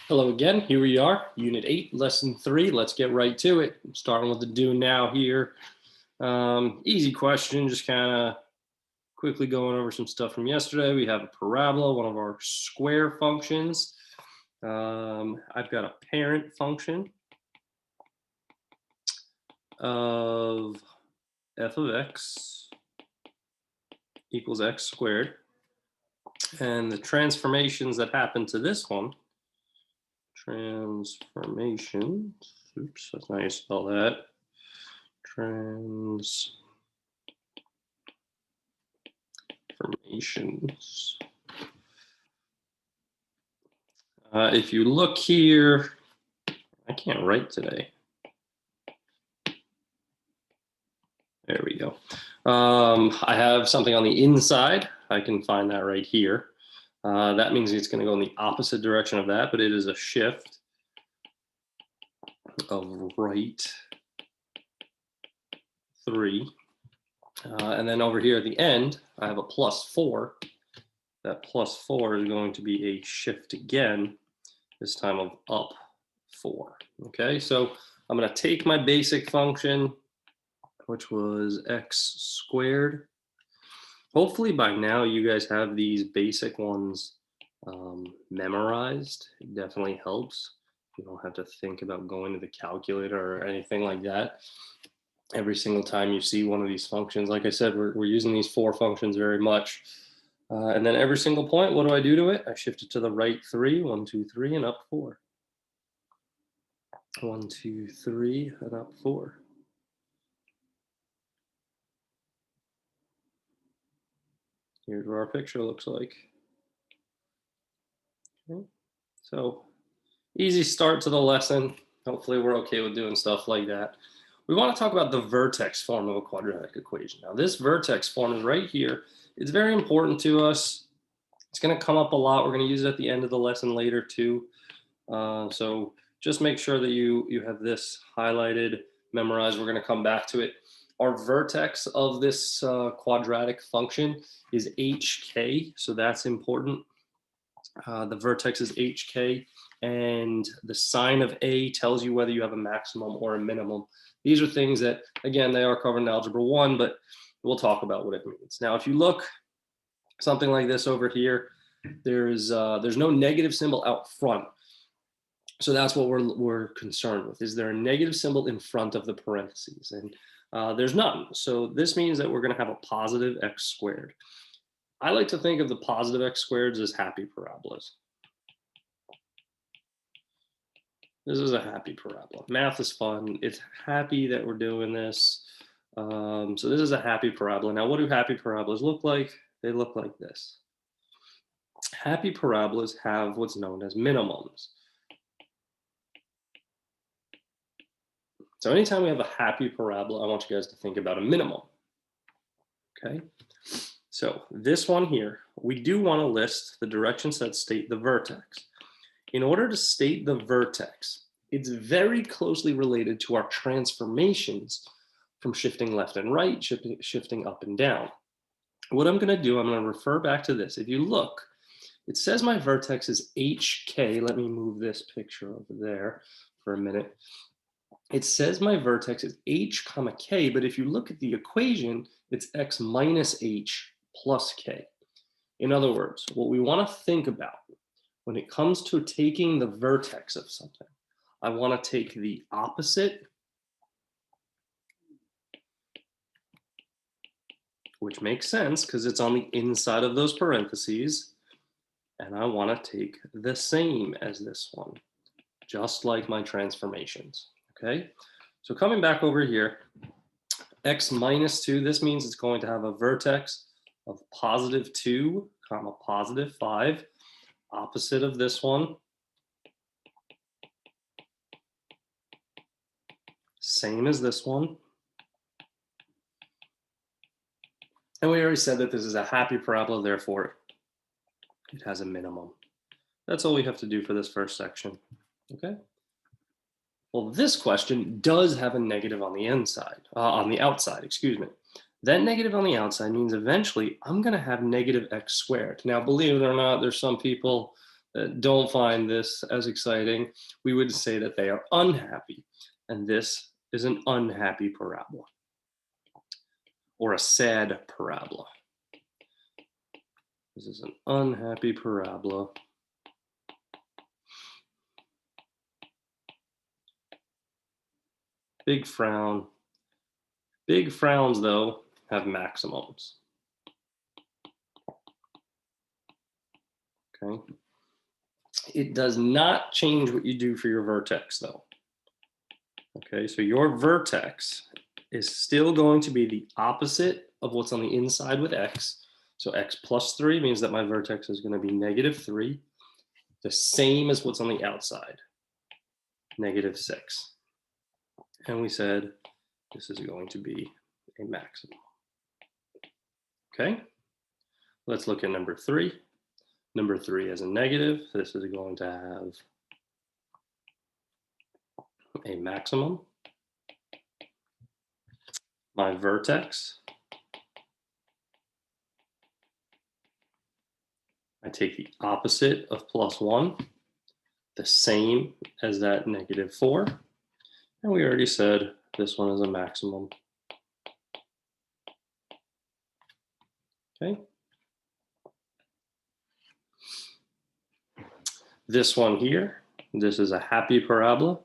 Hello again, here we are, Unit 8, Lesson 3. Let's get right to it. I'm starting with the do now here. Easy question, just kind of quickly going over some stuff from yesterday. We have a parabola, one of our square functions. I've got a parent function of f of x equals x squared. And the transformations that happen to this one, transformations, oops, that's not how you spell that. Transformations. If you look here, I can't write today. There we go. I have something on the inside. I can find that right here. That means it's going to go in the opposite direction of that, but it is a shift of right 3. And then over here at the end, I have a plus 4. That plus 4 is going to be a shift again, this time of up 4. Okay, so I'm going to take my basic function, which was x squared. Hopefully by now you guys have these basic ones memorized. It definitely helps. You don't have to think about going to the calculator or anything like that. Every single time you see one of these functions, like I said, we're using these 4 functions very much. And then every single point, what do I do to it? I shift it to the right 3, 1, 2, 3, and up 4. 1, 2, 3, and up 4. Here's what our picture looks like. Okay. So easy start to the lesson. Hopefully we're okay with doing stuff like that. We want to talk about the vertex form of a quadratic equation. Now this vertex form is right here. It's very important to us. It's going to come up a lot. We're going to use it at the end of the lesson later too. So just make sure that you have this highlighted, memorized. We're going to come back to it. Our vertex of this quadratic function is hk, so that's important. The vertex is hk, and the sign of a tells you whether you have a maximum or a minimum. These are things that, again, they are covered in Algebra 1, but we'll talk about what it means. Now, if you look something like this over here, there's no negative symbol out front. So that's what we're concerned with. Is there a negative symbol in front of the parentheses? And there's none. So this means that we're going to have a positive x squared. I like to think of the positive x squareds as happy parabolas. This is a happy parabola. Math is fun. It's happy that we're doing this. So this is a happy parabola. Now, what do happy parabolas look like? They look like this. Happy parabolas have what's known as minimums. So anytime we have a happy parabola, I want you guys to think about a minimum. Okay, so this one here, we do want to list the directions that state the vertex. In order to state the vertex, it's very closely related to our transformations from shifting left and right, shifting up and down. What I'm going to do, I'm going to refer back to this. If you look, it says my vertex is hk. Let me move this picture over there for a minute. It says my vertex is h comma k, but if you look at the equation, it's x minus h plus k. In other words, what we want to think about when it comes to taking the vertex of something, I want to take the opposite, which makes sense because it's on the inside of those parentheses, and I want to take the same as this one, just like my transformations. Okay, so coming back over here, x minus 2, this means it's going to have a vertex of positive 2, comma positive 5, opposite of this one. Same as this one. And we already said that this is a happy parabola, therefore it has a minimum. That's all we have to do for this first section. Okay. Well, this question does have a negative on the outside, excuse me. That negative on the outside means eventually I'm going to have negative x squared. Now, believe it or not, there's some people don't find this as exciting, we would say that they are unhappy. And this is an unhappy parabola or a sad parabola. This is an unhappy parabola. Big frown. Big frowns, though, have maximums. Okay. It does not change what you do for your vertex, though. Okay, so your vertex is still going to be the opposite of what's on the inside with x. So x plus 3 means that my vertex is going to be -3, the same as what's on the outside, -6. And we said this is going to be a maximum. Okay, let's look at number 3. Number 3 is a negative. This is going to have a maximum. My vertex, I take the opposite of +1, the same as that -4. And we already said this one is a maximum. Okay. This one here, this is a happy parabola.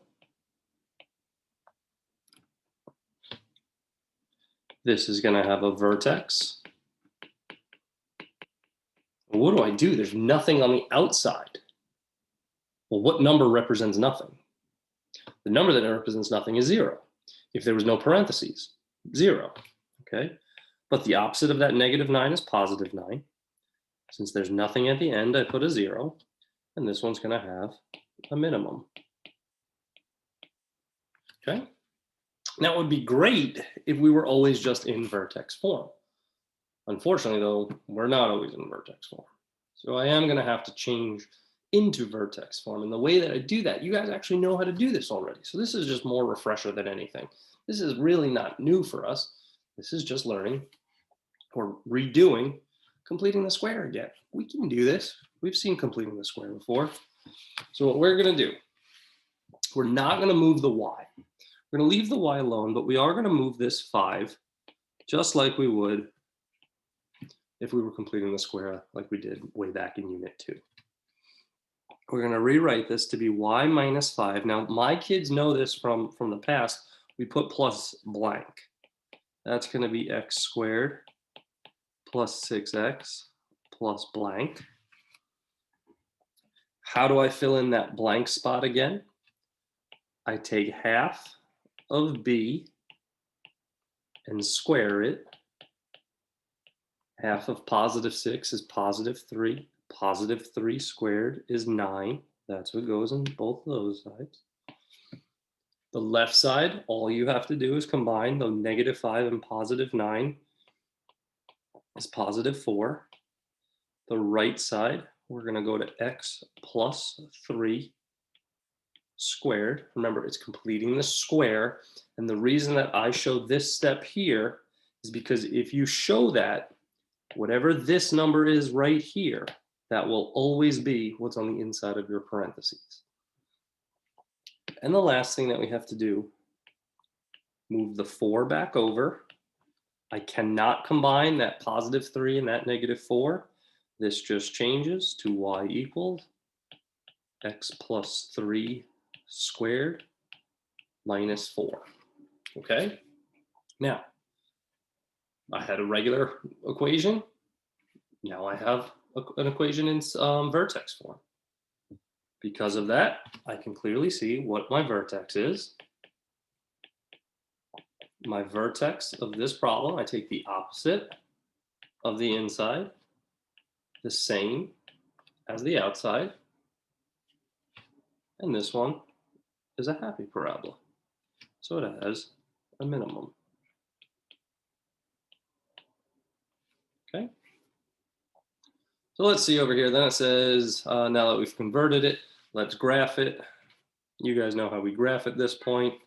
This is going to have a vertex. What do I do? There's nothing on the outside. Well, what number represents nothing? The number that represents nothing is 0. If there was no parentheses, 0. Okay. But the opposite of that -9 is +9. Since there's nothing at the end, I put a 0. And this one's going to have a minimum. Okay. Now, it would be great if we were always just in vertex form. Unfortunately, though, we're not always in vertex form. So I am going to have to change into vertex form. And the way that I do that, you guys actually know how to do this already. So this is just more refresher than anything. This is really not new for us. This is just learning or redoing completing the square again. We can do this. We've seen completing the square before. So what we're going to do, we're not going to move the y. We're going to leave the y alone, but we are going to move this 5 just like we would if we were completing the square like we did way back in unit 2. We're going to rewrite this to be y minus 5. Now, my kids know this from the past. We put plus blank. That's going to be x squared plus 6x plus blank. How do I fill in that blank spot again? I take half of b and square it. Half of +6 is +3. +3 squared is 9. That's what goes on both of those sides. The left side, all you have to do is combine the -5 and +9 is +4. The right side, we're going to go to x plus 3 squared. Remember, it's completing the square. And the reason that I show this step here is because if you show that, whatever this number is right here, that will always be what's on the inside of your parentheses. And the last thing that we have to do, move the 4 back over. I cannot combine that +3 and that -4. This just changes to y equals x plus 3 squared minus 4. Okay? Now, I had a regular equation. Now I have an equation in vertex form. Because of that, I can clearly see what my vertex is. My vertex of this problem, I take the opposite of the inside, the same as the outside, and this one is a happy parabola. So it has a minimum. Okay. So let's see over here. Then it says, now that we've converted it, let's graph it. You guys know how we graph at this point.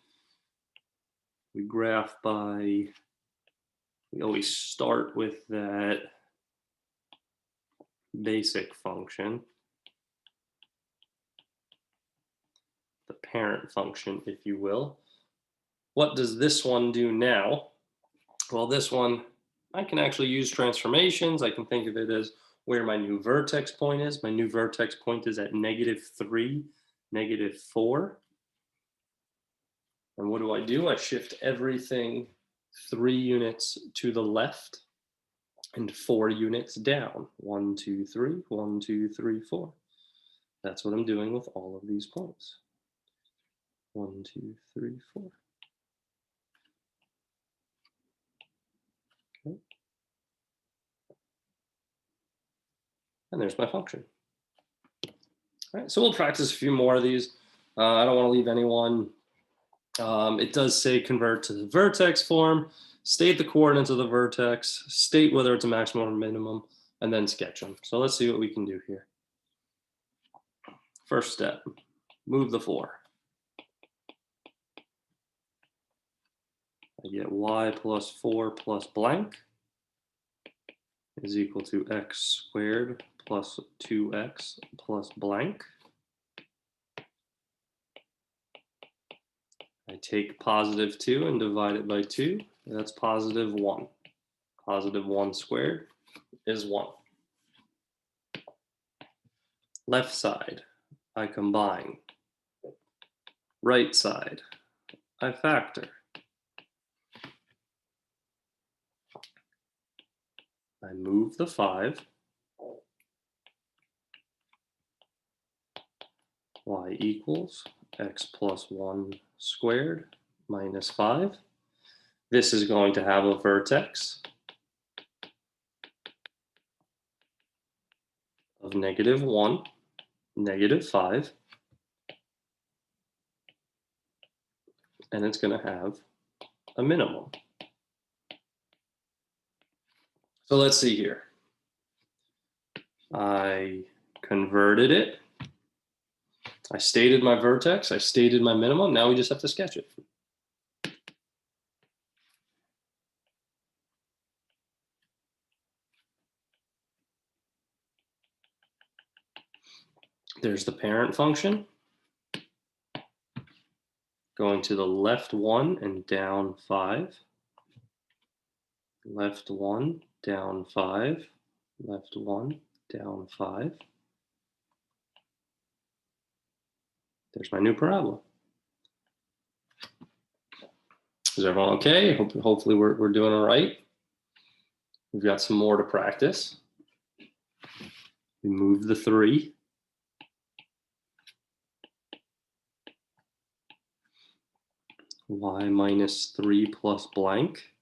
We graph by, we always start with that basic function. parent function, if you will. What does this one do now? Well, this one, I can actually use transformations. I can think of it as where my new vertex point is. My new vertex point is at -3, -4. And what do? I shift everything 3 units to the left and 4 units down. 1, 2, 3, 1, 2, 3, 4. That's what I'm doing with all of these points. 1, 2, 3, 4. Okay. And there's my function. All right, so we'll practice a few more of these. I don't want to leave anyone. It does say convert to the vertex form, state the coordinates of the vertex, state whether it's a maximum or minimum, and then sketch them. So let's see what we can do here. First step, move the 4. I get y plus 4 plus blank is equal to x squared plus 2x plus blank. I take +2 and divide it by 2. That's +1. +1 squared is 1. Left side, I combine. Right side, I factor. I move the 5. Y equals x plus 1 squared minus 5. This is going to have a vertex of -1, -5, and it's going to have a minimum. So let's see here. I converted it. I stated my vertex. I stated my minimum. Now we just have to sketch it. There's the parent function. Going to the left 1 and down 5. Left 1, down 5. Left 1, down 5. There's my new parabola. Is everyone okay? Hopefully we're doing all right. We've got some more to practice. We move the 3. Y minus 3 plus blank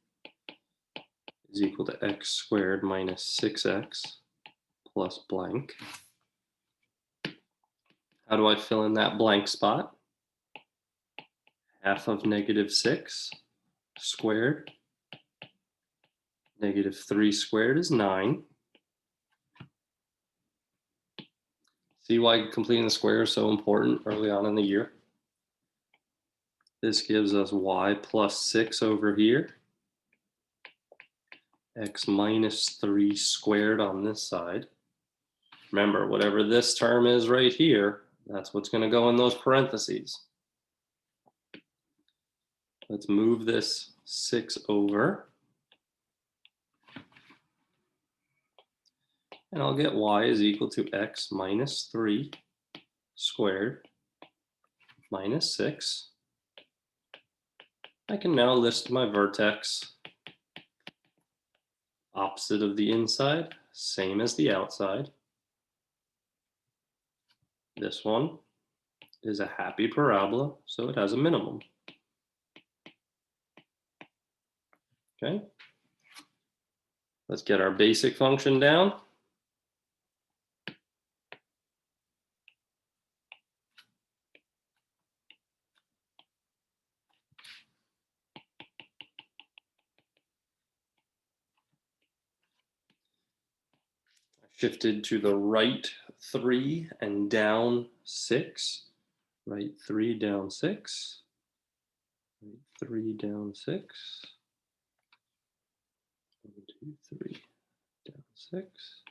is equal to x squared minus 6x plus blank. How do I fill in that blank spot? Half of -6 squared. -3 squared is 9. See why completing the square is so important early on in the year? This gives us y plus 6 over here. X minus 3 squared on this side. Remember, whatever this term is right here, that's what's going to go in those parentheses. Let's move this 6 over. And I'll get y is equal to x minus 3 squared minus 6. I can now list my vertex. Opposite of the inside, same as the outside. This one is a happy parabola, so it has a minimum. Okay. Let's get our basic function down. Shifted to the right 3 and down 6. Right 3 down 6. Right 3 down 6. 1, 2, 3 down 6.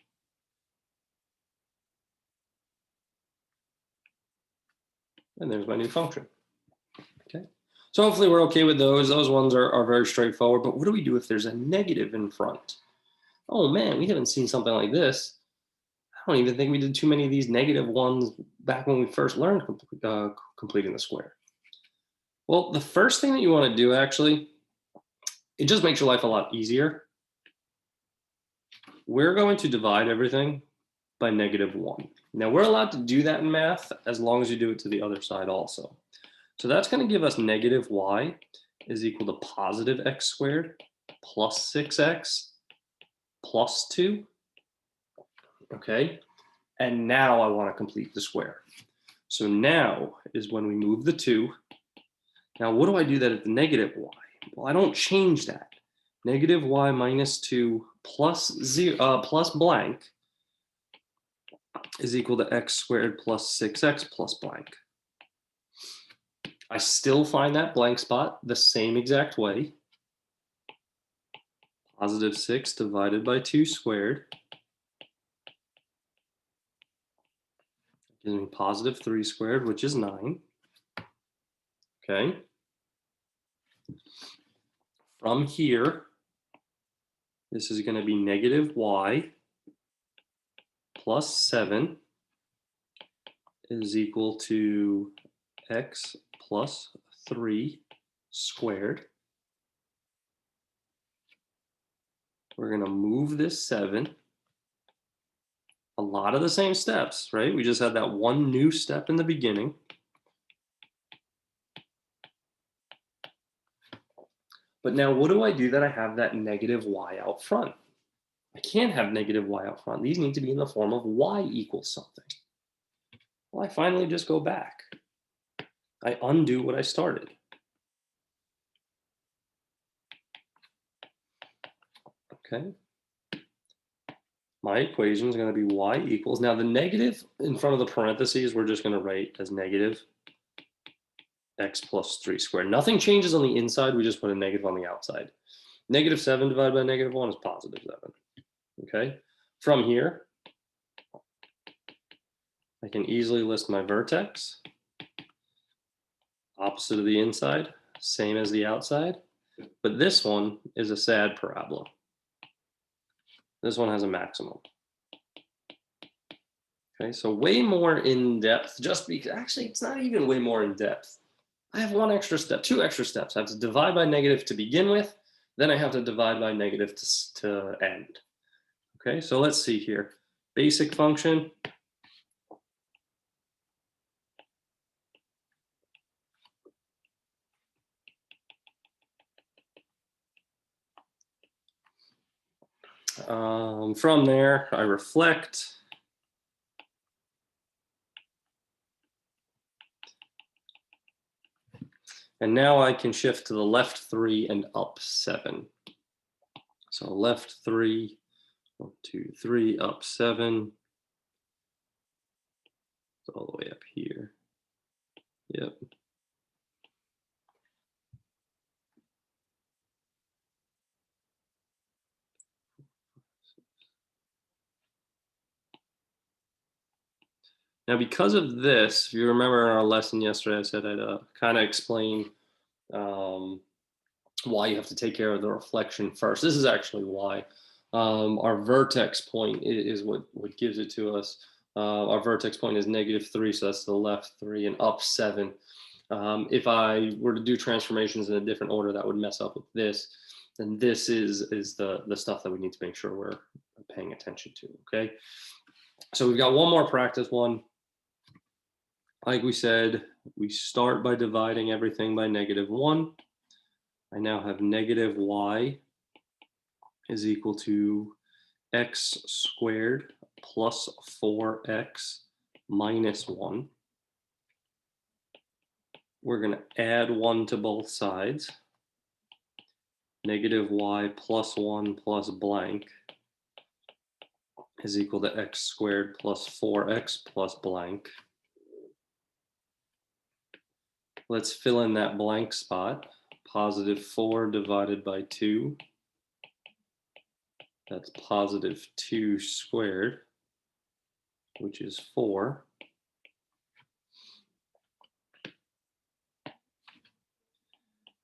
And there's my new function. Okay. So hopefully we're okay with those. Those ones are very straightforward. But what do we do if there's a negative in front? Oh man, we haven't seen something like this. I don't even think we did too many of these negative ones back when we first learned completing the square. Well, the first thing that you want to do, actually, it just makes your life a lot easier. We're going to divide everything by -1. Now, we're allowed to do that in math as long as you do it to the other side also. So that's going to give us -y is equal to positive x squared plus 6x plus 2. Okay. And now I want to complete the square. So now is when we move the 2. Now, what do I do that at the -y? Well, I don't change that. -y minus 2 plus blank is equal to x squared plus 6x plus blank. I still find that blank spot the same exact way. Positive 6 divided by 2 squared gives me positive 3 squared, which is 9. Okay. From here, this is going to be -y plus 7 is equal to x plus 3 squared. We're going to move this 7. A lot of the same steps, right? We just had that one new step in the beginning. But now what do I do that I have that -y out front? I can't have -y out front. These need to be in the form of y equals something. Well, I finally just go back. I undo what I started. Okay. My equation is going to be y equals. Now the negative in front of the parentheses, we're just going to write as negative x plus 3 squared. Nothing changes on the inside. We just put a negative on the outside. -7 divided by -1 is positive 7. Okay. From here, I can easily list my vertex. Opposite of the inside, same as the outside. But this one is a sad parabola. This one has a maximum. Okay, so way more in depth, just because actually it's not even way more in depth. I have one extra step, 2 extra steps. I have to divide by negative to begin with, then I have to divide by negative to end. Okay, so let's see here. Basic function. From there, I reflect. And now I can shift to the left 3 and up 7. So left 3, 1, 2, 3, up 7. It's all the way up here. Yep. Now, because of this, if you remember in our lesson yesterday, I said I'd kind of explain why you have to take care of the reflection first. This is actually why. Our vertex point is what gives it to us. Our vertex point is -3, so that's the left 3 and up 7. If I were to do transformations in a different order, that would mess up with this. And this is the stuff that we need to make sure we're paying attention to, okay? So we've got one more practice one. Like we said, we start by dividing everything by -1. I now have -y is equal to x squared plus 4x minus 1. We're going to add 1 to both sides. -y plus 1 plus blank is equal to x squared plus 4x plus blank. Let's fill in that blank spot. Positive 4 divided by 2. That's positive 2 squared, which is 4.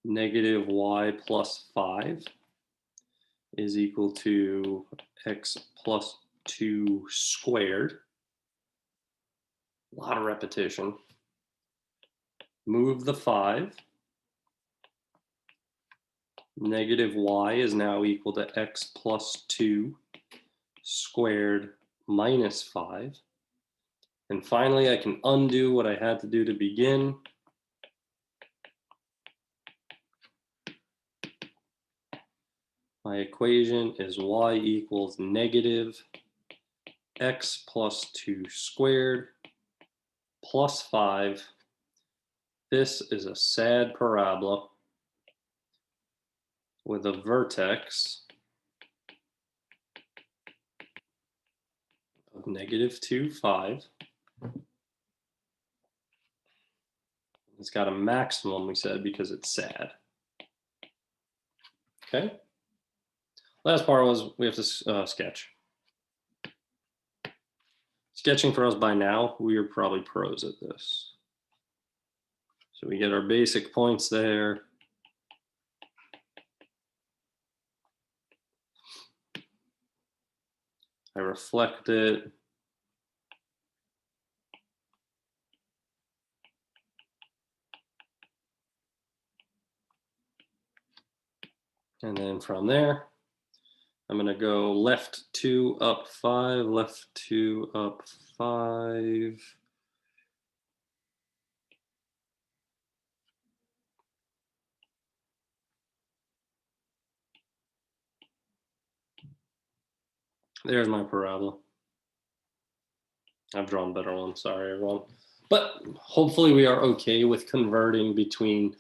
negative y plus 5 is equal to x plus 2 squared. A lot of repetition. Move the 5. Negative y is now equal to x plus 2 squared minus 5. And finally, I can undo what I had to do to begin. My equation is y equals negative x plus 2 squared plus 5. This is a sad parabola with a vertex of negative 2, 5. It's got a maximum, we said, because it's sad. Okay. Last part was we have to sketch. Sketching for us by now, we are probably pros at this. So we get our basic points there. I reflect it. And then from there, I'm going to go left 2 up 5, left 2 up 5. There's my parabola. I've drawn better ones, sorry everyone. But hopefully we are okay with converting between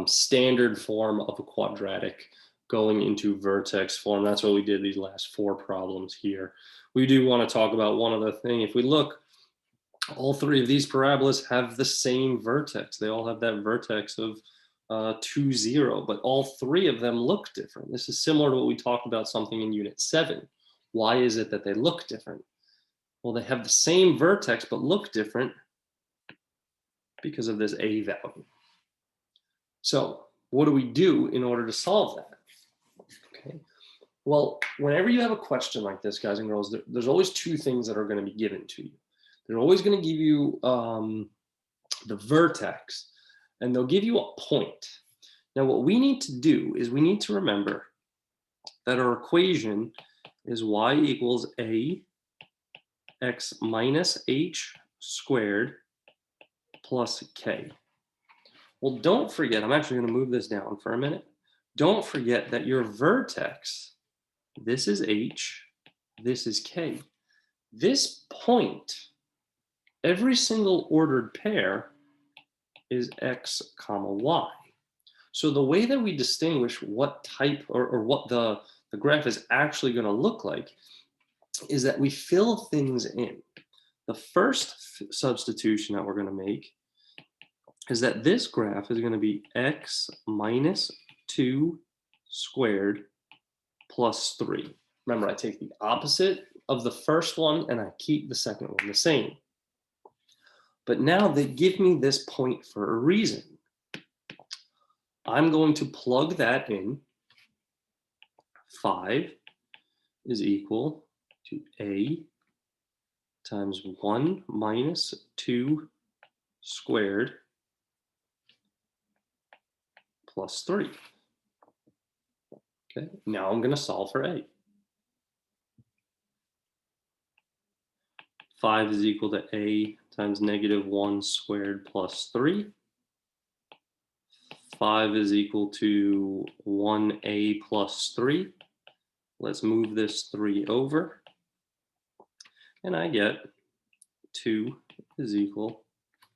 standard form of a quadratic going into vertex form. That's what we did these last 4 problems here. We do want to talk about one other thing. If we look, all 3 of these parabolas have the same vertex. They all have that vertex of 2, 0, but all 3 of them look different. This is similar to what we talked about something in unit 7. Why is it that they look different? Well, they have the same vertex but look different because of this a value. So what do we do in order to solve that? Okay. Well, whenever you have a question like this, guys and girls, there's always 2 things that are going to be given to you. They're always going to give you the vertex, and they'll give you a point. Now, what we need to do is we need to remember that our equation is y equals a x minus h squared plus k. Well, don't forget, I'm actually going to move this down for a minute. Don't forget that your vertex, this is h, this is k. This point, every single ordered pair is x comma y. So the way that we distinguish what type or what the graph is actually going to look like is that we fill things in. The first substitution that we're going to make is that this graph is going to be x minus 2 squared plus 3. Remember, I take the opposite of the first one and I keep the second one the same. But now they give me this point for a reason. I'm going to plug that in. 5 is equal to a times 1 minus 2 squared plus 3. Okay, now I'm going to solve for a. 5 is equal to a times negative 1 squared plus 3. 5 is equal to 1a plus 3. Let's move this 3 over. And I get 2 is equal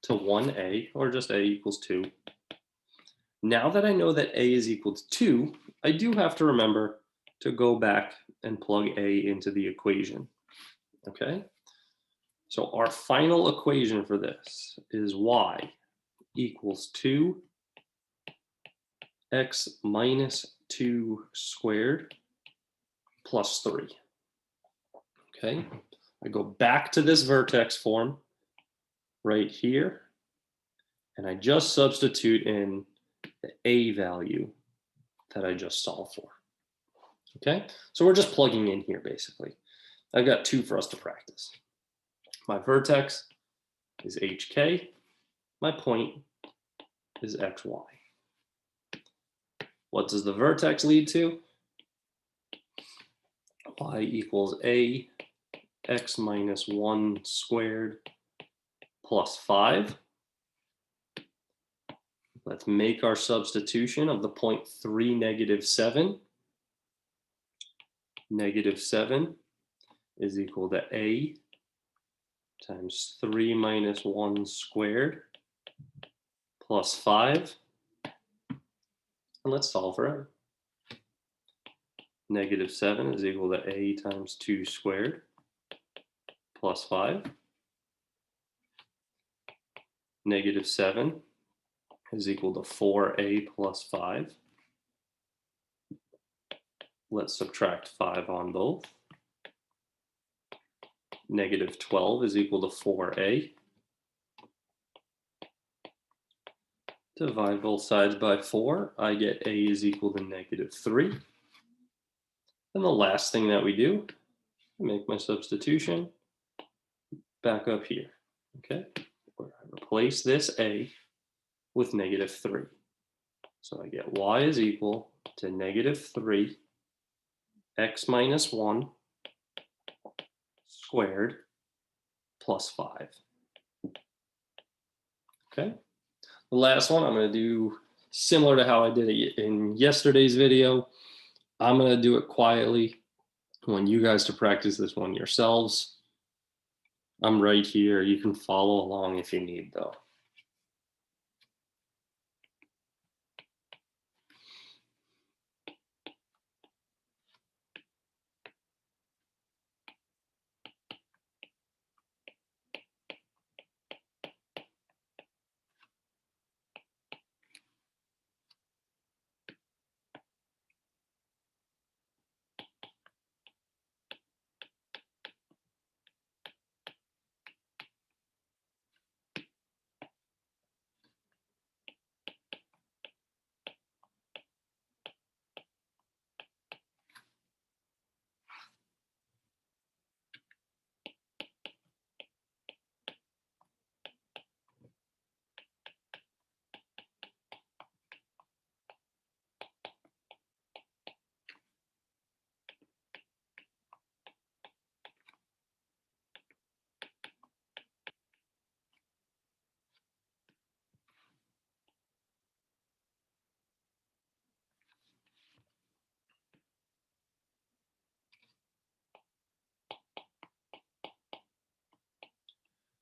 to 1a, or just a equals 2. Now that I know that a is equal to 2, I do have to remember to go back and plug a into the equation. Okay? So our final equation for this is y equals 2 x minus 2 squared plus 3. Okay? I go back to this vertex form right here, and I just substitute in the a value that I just solved for. Okay, so we're just plugging in here basically. I've got 2 for us to practice. My vertex is hk, my point is xy. What does the vertex lead to? Y equals a x minus 1 squared plus 5. Let's make our substitution of the point 3, -7. -7 is equal to a times 3 minus 1 squared plus 5. And let's solve for r. -7 is equal to a times 2 squared plus 5. -7 is equal to 4a plus 5. Let's subtract 5 on both. -12 is equal to 4a. Divide both sides by 4. I get a is equal to -3. And the last thing that we do, I make my substitution back up here. Okay, where I replace this a with -3. So I get y is equal to -3 x minus 1 squared plus 5. Okay, the last one I'm going to do similar to how I did it in yesterday's video. I'm going to do it quietly. I want you guys to practice this one yourselves. I'm right here. You can follow along if you need, though.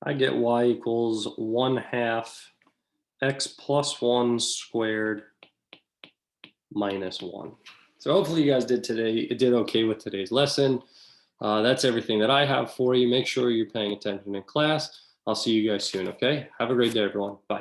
I get y equals 1/2 x plus 1 squared minus 1. So hopefully you guys did okay with today's lesson. That's everything that I have for you. Make sure you're paying attention in class. I'll see you guys soon, okay? Have a great day, everyone. Bye.